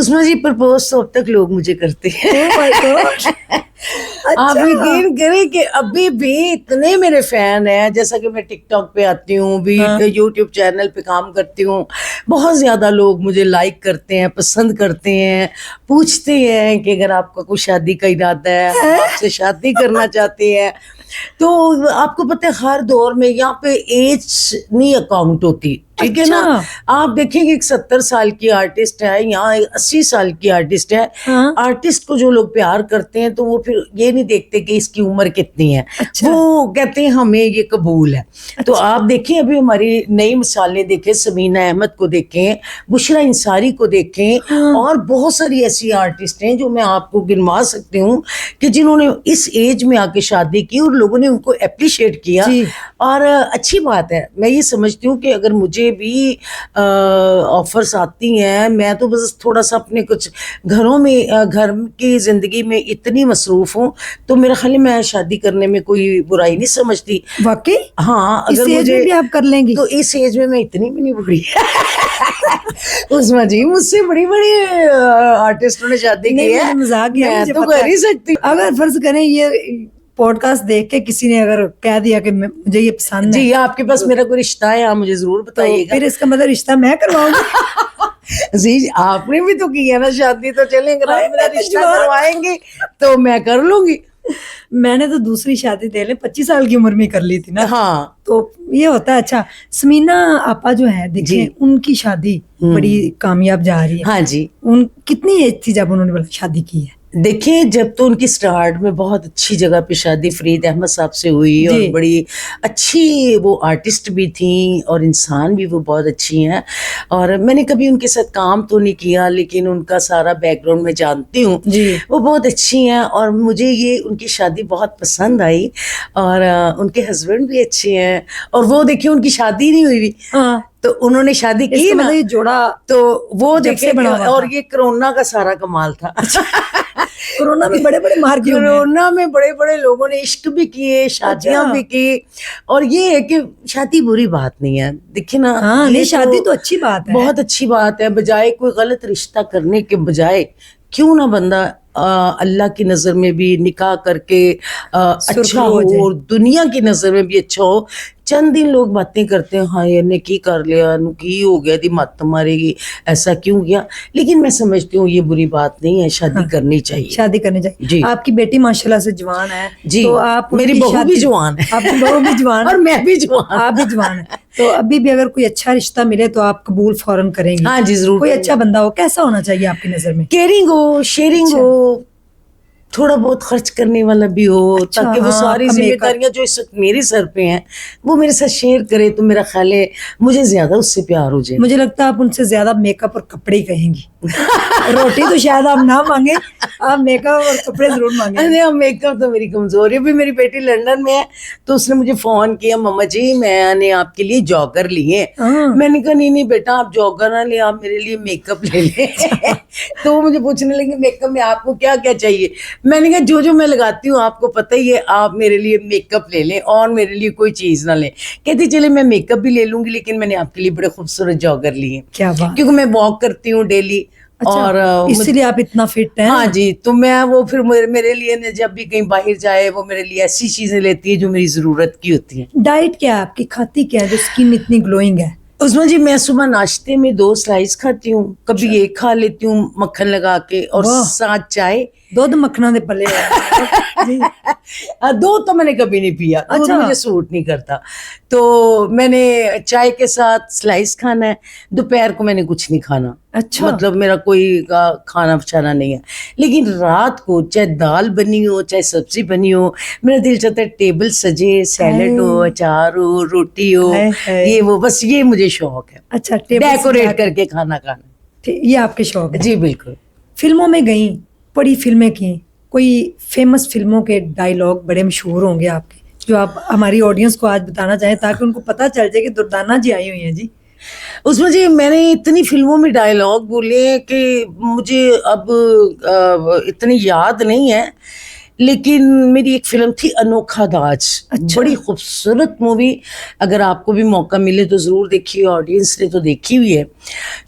عظمیٰ جی propose تو اب تک لوگ مجھے کرتے ہیں. آپ یقین کریں کہ ابھی بھی اتنے میرے فین ہیں, جیسا کہ میں ٹک ٹاک پہ آتی ہوں بھی, یوٹیوب چینل پہ کام کرتی ہوں, بہت زیادہ لوگ مجھے لائک کرتے ہیں, پسند کرتے ہیں, پوچھتے ہیں کہ اگر آپ کا کوئی شادی کا ارادہ ہے, آپ سے شادی کرنا چاہتے ہیں. تو آپ کو پتہ ہے ہر دور میں یہاں پہ ایج نہیں اکاؤنٹ ہوتی, ٹھیک ہے نا. آپ دیکھیں کہ ایک 70 سال کی آرٹسٹ ہے, یہاں 80 سال کی آرٹسٹ ہے. آرٹسٹ کو جو لوگ پیار کرتے ہیں تو وہ پھر یہ نہیں دیکھتے کہ اس کی عمر کتنی ہے, وہ کہتے ہیں ہمیں یہ قبول ہے. تو آپ دیکھیں ابھی ہماری نئی مثالیں دیکھیں, سمینہ احمد کو دیکھیں, بشریٰ انصاری کو دیکھیں, اور بہت ساری ایسی آرٹسٹ ہیں جو میں آپ کو گنوا سکتی ہوں کہ جنہوں نے اس ایج میں آ کے شادی کی اور لوگوں نے ان کو اپریشیٹ کیا. اور اچھی بات ہے, میں یہ سمجھتی ہوں کہ اگر مجھے بھی آفرز آتی ہیں, میں تو بس تھوڑا سا اپنے کچھ گھروں میں, گھر کی زندگی میں اتنی مصروف ہوں, تو میرا خیال ہے میں شادی کرنے میں کوئی برائی نہیں سمجھتی. واقعی ہاں, اگر مجھے بھی آپ کر لیں گی تو اس ایج میں اتنی بھی نہیں بڑی. عظمیٰ جی مجھ سے بڑی بڑی آرٹسٹوں نے شادی کی ہے, میں تو کر ہی سکتی. اگر فرض کریں یہ پوڈ کاسٹ دیکھ کے کسی نے اگر کہہ دیا کہ مجھے یہ پسند ہے, جی آپ کے پاس میرا کوئی رشتہ ہے, آپ مجھے ضرور بتائیے گا. پھر اس کا مطلب رشتہ میں کرواؤں گی. جی آپ نے بھی تو کی ہے نا شادی, تو چلیں گے آپ میرا رشتہ کروائیں گے تو میں کر لوں گی. میں نے تو دوسری شادی دے لیں 25 سال کی عمر میں کر لی تھی نا. ہاں تو یہ ہوتا ہے. اچھا سمینہ آپا جو ہے دیکھیں, ان کی شادی بڑی کامیاب جا رہی ہے. ہاں جی. ان کتنی ایج تھی جب انہوں نے شادی کی ہے؟ دیکھیں جب تو ان کی سٹارٹ میں بہت اچھی جگہ پہ شادی فرید احمد صاحب سے ہوئی, اور بڑی اچھی وہ آرٹسٹ بھی تھیں اور انسان بھی وہ بہت اچھی ہیں. اور میں نے کبھی ان کے ساتھ کام تو نہیں کیا, لیکن ان کا سارا بیک گراؤنڈ میں جانتی ہوں. وہ بہت اچھی ہیں اور مجھے یہ ان کی شادی بہت پسند آئی, اور ان کے ہسبینڈ بھی اچھے ہیں. اور وہ دیکھیں ان کی شادی نہیں ہوئی تو انہوں نے شادی کی نا, جوڑا تو وہ دیکھیں. اور یہ کرونا کا سارا کمال تھا. کرونا میں بڑے بڑے مار کیے, کرونا میں بڑے بڑے لوگوں نے عشق بھی کیے, شادیاں بھی کی. اور یہ ہے کہ شادی بری بات نہیں ہے, دیکھیں نا. نہیں شادی تو اچھی بات ہے, بہت اچھی بات ہے. بجائے کوئی غلط رشتہ کرنے کے بجائے کیوں نہ بندہ اللہ کی نظر میں بھی نکاح کر کے اچھا ہو, اور دنیا کی نظر میں بھی اچھا ہو. چند دن لوگ باتیں کرتے ہیں, ہاں یہ نے کی کر لیا, کی ہو گیا تھی, مت مارے گی, ایسا کیوں کیا. لیکن میں سمجھتی ہوں یہ بری بات نہیں ہے, شادی کرنی چاہیے. شادی کرنی چاہیے. جی آپ کی بیٹی ماشاءاللہ سے جوان ہے. جی تو آپ, میری بہو بھی جوان ہے. آپ کی بہو بھی جوان ہے اور میں بھی جوان, آپ بھی جوان ہے. تو ابھی بھی اگر کوئی اچھا رشتہ ملے تو آپ قبول فوراً کریں گی؟ ہاں جی ضرور. کوئی اچھا بندہ ہو, کیسا ہونا چاہیے آپ کی نظر میں؟ کیئرنگ ہو, شیئرنگ ہو, تھوڑا بہت خرچ کرنے والا بھی ہو, تاکہ وہ ساری ذمہ داریاں جو اس وقت میرے سر پہ ہیں وہ میرے ساتھ شیئر کرے, تو میرا خیال ہے مجھے زیادہ اس سے پیار ہو جائے. مجھے لگتا ہے آپ ان سے زیادہ میک اپ اور کپڑے ہی کہیں گی. روٹی تو شاید آپ نہ مانگے, آپ میک اپ اور کپڑے ضرور مانگے. میک اپ تو میری کمزوری ہے. بھی میری بیٹی لندن میں ہے تو اس نے مجھے فون کیا, مما جی میں نے آپ کے لیے جاگر لیے. میں نے کہا نہیں بیٹا آپ جاگر نہ لیں, آپ میرے لیے میک اپ لے لیں. تو وہ مجھے پوچھنے لگے میک اپ میں آپ کو کیا کیا چاہیے. میں نے کہا جو میں لگاتی ہوں آپ کو پتہ ہی ہے, آپ میرے لیے میک اپ لے لیں اور میرے لیے کوئی چیز نہ لیں. کہتی چلے میں میک اپ بھی لے لوں گی, لیکن میں نے آپ کے لیے بڑے خوبصورت جاگر لیے, کیونکہ میں واک کرتی ہوں ڈیلی. اور اس لیے آپ اتنا فٹ ہیں. ہاں جی, تو میں وہ پھر میرے لیے جب بھی کہیں باہر جائے وہ میرے لیے ایسی چیزیں لیتی ہے جو میری ضرورت کی ہوتی ہیں. ڈائٹ کیا ہے آپ کی, کھاتی کیا ہے جو اسکن اتنی گلوئنگ ہے؟ عظمیٰ جی میں صبح ناشتے میں 2 سلائس کھاتی ہوں, کبھی ایک کھا لیتی ہوں مکھن لگا کے, اور ساتھ چائے. دودھ مکھنا دے پلے. 2 تو میں نے کبھی نہیں پیا, دودھ مجھے سوٹ نہیں کرتا. تو میں نے چائے کے ساتھ سلائس کھانا ہے. دوپہر کو میں نے کچھ نہیں کھانا. مطلب میرا کوئی کھانا پچھانا نہیں ہے. لیکن رات کو چاہے دال بنی ہو چاہے سبزی بنی ہو, میرا دل چاہتا ہے ٹیبل سجے, سیلڈ ہو, اچار ہو, روٹی ہو, یہ وہ, بس یہ مجھے شوق ہے. اچھا, ڈیکوریٹ کر کے کھانا کھانا, یہ آپ کے شوق ہے؟ جی بالکل. فلموں میں گئیں, بڑی فلمیں کی, کوئی فیمس فلموں کے ڈائیلاگ بڑے مشہور ہوں گے آپ کے جو آپ ہماری آڈینس کو آج بتانا چاہیں تاکہ ان کو پتہ چل جائے کہ دردانہ جی آئی ہوئی ہیں. جی اس میں جی میں نے اتنی فلموں میں ڈائیلاگ بولے کہ مجھے اب اتنی یاد نہیں ہے, لیکن میری ایک فلم تھی انوکھا داج، بڑی خوبصورت مووی، اگر آپ کو بھی موقع ملے تو ضرور دیکھیے، آڈینس نے تو دیکھی ہوئی ہے.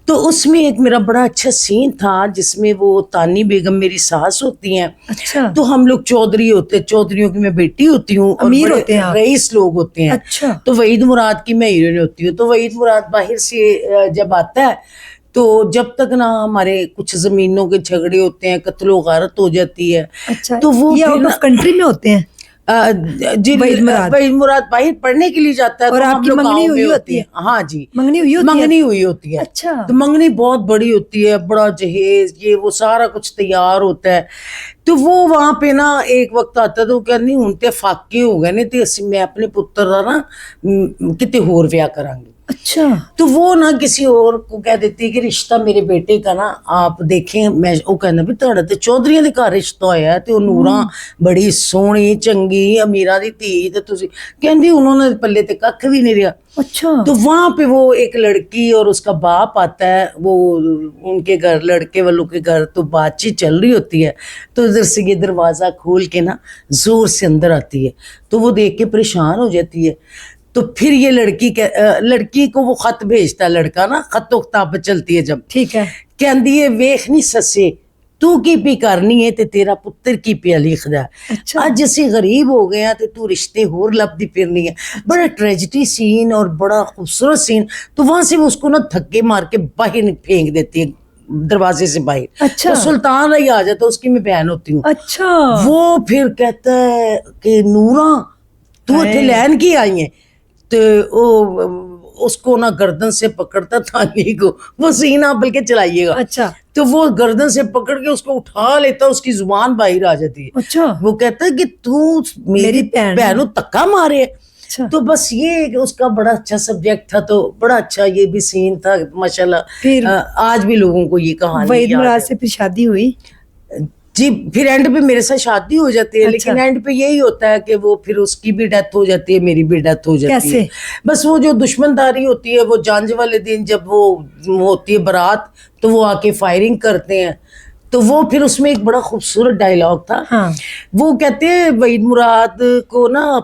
تو اس میں ایک میرا بڑا اچھا سین تھا جس میں وہ تانی بیگم میری ساس ہوتی ہیں. اچھا. تو ہم لوگ چودھری ہوتے ہیں، چودھریوں کی میں بیٹی ہوتی ہوں، امیر ہوتے ہیں، رئیس لوگ ہوتے ہیں. اچھا. تو وحید مراد کی میں ہیروئن ہوتی ہوں. تو وحید مراد باہر سے جب آتا ہے تو جب تک نہ ہمارے کچھ زمینوں کے جھگڑے ہوتے ہیں، قتل و غارت ہو جاتی ہے. اچھا. تو وہ یہ آؤٹ آف کنٹری میں ہوتے ہیں. وحید مراد باہر پڑھنے کے لیے جاتا ہے. اور آپ کی منگنی ہوئی ہوتی ہے؟ ہاں جی، منگنی ہوئی ہوتی ہے. منگنی ہوئی ہوتی ہے. اچھا. تو منگنی بہت بڑی ہوتی ہے، بڑا جہیز، یہ وہ سارا کچھ تیار ہوتا ہے. تو وہ وہاں پہ نا ایک وقت آتا ہے تو وہ کہنی ہوں تے فاقے ہو گئے نے تے میں اپنے پتر دا نا کتے ہور ویاہ کرانگی. اچھا. تو وہ نا کسی اور کو کہہ دیتی ہے کہ رشتہ میرے بیٹے کا نا آپ دیکھیں. میں وہ کہنا بھی تہاڈا تے چودھریاں دے گھر رشتہ ہویا ہے تے وہ نوراں بڑی سونی چنگی امیراں دی دھی تے تسی کہندی انہوں نے پلے تے ککھ بھی نہیں رہا. اچھا. تو وہاں پہ وہ ایک لڑکی اور اس کا باپ آتا ہے، وہ ان کے گھر لڑکے والوں کے گھر، تو بات چیت چل رہی ہوتی ہے. تو ادھر سے یہ دروازہ کھول کے نا زور سے اندر آتی ہے. تو وہ دیکھ کے پریشان ہو جاتی ہے. تو پھر یہ لڑکی کو وہ خط بھیجتا ہے لڑکا نا، خط و کتاب چلتی ہے جب. ٹھیک ہے. کہندی ہے ویکھ نہیں سسے تو کی پی کرنی ہے تے تیرا پتر کی پیا لکھدا ہے. اچھا. اج اسی غریب ہو گئے ہیں تے تو رشتے ہور لبدی پھرنی ہے. بڑا ٹریجڈی سین اور بڑا خوبصورت سین. تو وہاں سے وہ اس کو نا دھکے مار کے باہر پھینک دیتی ہے دروازے سے باہر. اچھا. تو سلطان رہی آ جاتا، اس کی میں بہن ہوتی ہوں. اچھا. وہ پھر کہتا ہے کہ نوراں تو اتنے لین کی آئی ہیں. تو اس کو نا گردن سے پکڑتا تھانی کو، وہ سین آپ بلکہ چلائیے گا. اچھا. تو وہ گردن سے پکڑ کے اس کو اٹھا لیتا، اس کی زبان باہر آ جاتی ہے. اچھا. وہ کہتا ہے کہ تو میری بہنوں تکا مارے. اچھا. تو بس یہ اس کا بڑا اچھا سبجیکٹ تھا. تو بڑا اچھا یہ بھی سین تھا ماشاءاللہ. آج بھی لوگوں کو یہ کہانی وحید مراد سے پھر شادی ہوئی جی. پھر اینڈ پہ میرے ساتھ شادی ہو جاتی ہے. لیکن اینڈ پہ یہی ہوتا ہے کہ وہ پھر اس کی بھی ڈیتھ ہو جاتی ہے، میری بھی ڈیتھ ہو جاتی ہے. بس وہ جو دشمن داری ہوتی ہے، وہ جانج والے دن جب وہ ہوتی ہے بارات تو وہ آ کے فائرنگ کرتے ہیں. تو وہ پھر اس میں ایک بڑا خوبصورت ڈائلاگ تھا. وہ کہتے ہیں وحید مراد کو نا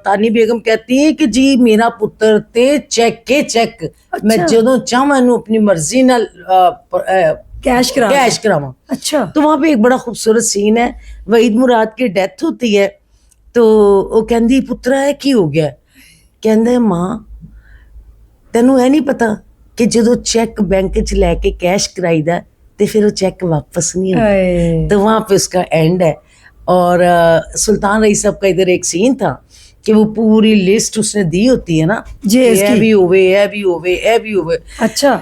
تانی بیگم کہتی ہے کہ جی میرا پتر تے چیک کے چیک میں جدوں چاہواں اینو اپنی مرضی نال کیش کراواں. اچھا. تو وہاں پہ ایک بڑا خوبصورت سین ہے. وحید مراد کی ڈیتھ ہوتی ہے تو وہ کہندی پترا ہے کی ہو گیا. کہندا ہے ماں تینوں اے نہیں پتا کہ جدوں چیک بینک چ لے کے کیش کرائی دا تے پھر وہ چیک واپس نہیں ہوتا. تو وہاں پہ اس کا اینڈ ہے. اور سلطان رئیس صاحب کا ادھر ایک سین تھا کہ وہ پوری لسٹ اس نے دی ہوتی ہے نا، اے بھی ہوئے اے بھی ہوئے اے بھی ہوئے. اچھا.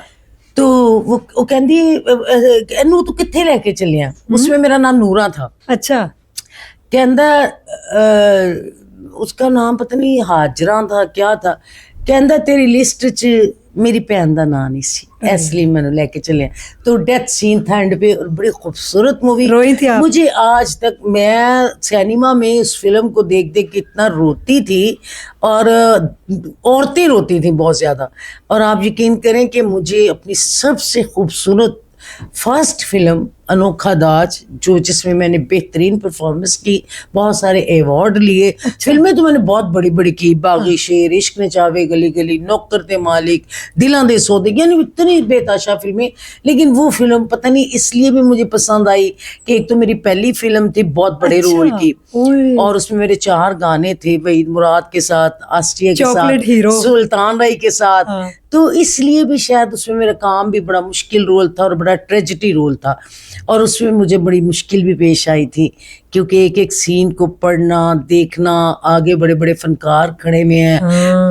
تو وہ کہندی اینو تو کتھے لے کے چلیا. اس میں میرا نام نورا تھا. اچھا. کہندا اس کا نام پتہ نہیں ہاجراں تھا کیا تھا. کہندا تیری لسٹ چ میری بہن دا نام نہیں سی، اس لیے میں لے کے چلے. تو ڈیتھ سین تھا اینڈ پہ. بڑی خوبصورت مووی. روئی تھی آپ؟ مجھے آج تک میں سینما میں اس فلم کو دیکھ دیکھ کے اتنا روتی تھی، اور عورتیں روتی تھیں بہت زیادہ. اور آپ یقین کریں کہ مجھے اپنی سب سے خوبصورت فرسٹ فلم انوکھا داج، جو جس میں میں نے بہترین پرفارمنس کی، بہت سارے ایوارڈ لیے. فلمیں تو میں نے بہت بڑی بڑی کی، باغی شیر، عشق نے چاوے گلی گلی، نوکر تے مالک، دلاں دے سودے، یعنی اتنی بے تحاشا فلمیں. لیکن وہ فلم پتہ نہیں اس لیے بھی مجھے پسند آئی کہ ایک تو میری پہلی فلم تھی بہت بڑے رول کی، اور اس میں میرے 4 گانے تھے وحید مراد کے ساتھ، آسٹریہ کے ساتھ، سلطان رائی کے ساتھ. تو اس لیے بھی شاید اس میں میرا کام بھی بڑا مشکل رول تھا اور بڑا ٹریجڈی رول تھا. اور اس میں مجھے بڑی مشکل بھی پیش آئی تھی کیونکہ ایک ایک سین کو پڑھنا دیکھنا، آگے بڑے بڑے فنکار کھڑے ہوئے ہیں،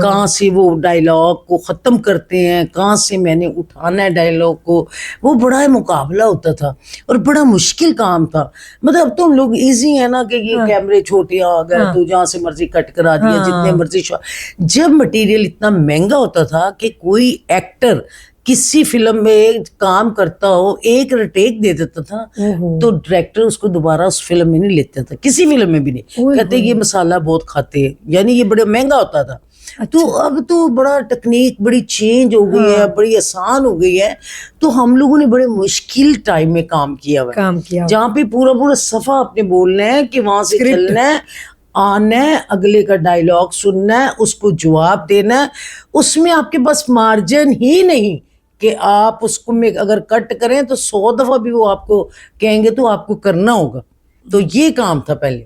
کہاں سے وہ ڈائلاگ کو ختم کرتے ہیں، کہاں سے میں نے اٹھانا ہے ڈائلاگ کو. وہ بڑا مقابلہ ہوتا تھا اور بڑا مشکل کام تھا. مطلب اب تو ہم لوگ ایزی ہیں نا کہ یہ کیمرے چھوٹے آ گئے تو جہاں سے مرضی کٹ کرا دیا، جتنے مرضی جب مٹیریل اتنا مہنگا ہوتا تھا کہ کوئی ایکٹر کسی فلم میں کام کرتا ہو ایک ریٹیک دے دیتا تھا تو ڈائریکٹر اس کو دوبارہ اس فلم میں نہیں لیتا تھا، کسی فلم میں بھی نہیں. کہتے یہ مسالہ بہت کھاتے ہیں، یعنی یہ بڑا مہنگا ہوتا تھا. تو اب تو بڑا ٹیکنیک بڑی چینج ہو گئی ہے, بڑی آسان ہو گئی ہے. تو ہم لوگوں نے بڑے مشکل ٹائم میں کام کیا ہوا ہے, جہاں پہ پورا صفحہ آپ نے بولنا ہے کہ وہاں سے چلنا ہے, آنا ہے, اگلے کا ڈائلاگ سننا ہے, اس کو جواب دینا ہے. اس میں آپ کے پاس مارجن ہی نہیں کہ آپ اس کو میں اگر کٹ کریں تو 100 دفعہ بھی وہ آپ کو کہیں گے تو آپ کو کرنا ہوگا. تو یہ کام تھا پہلے.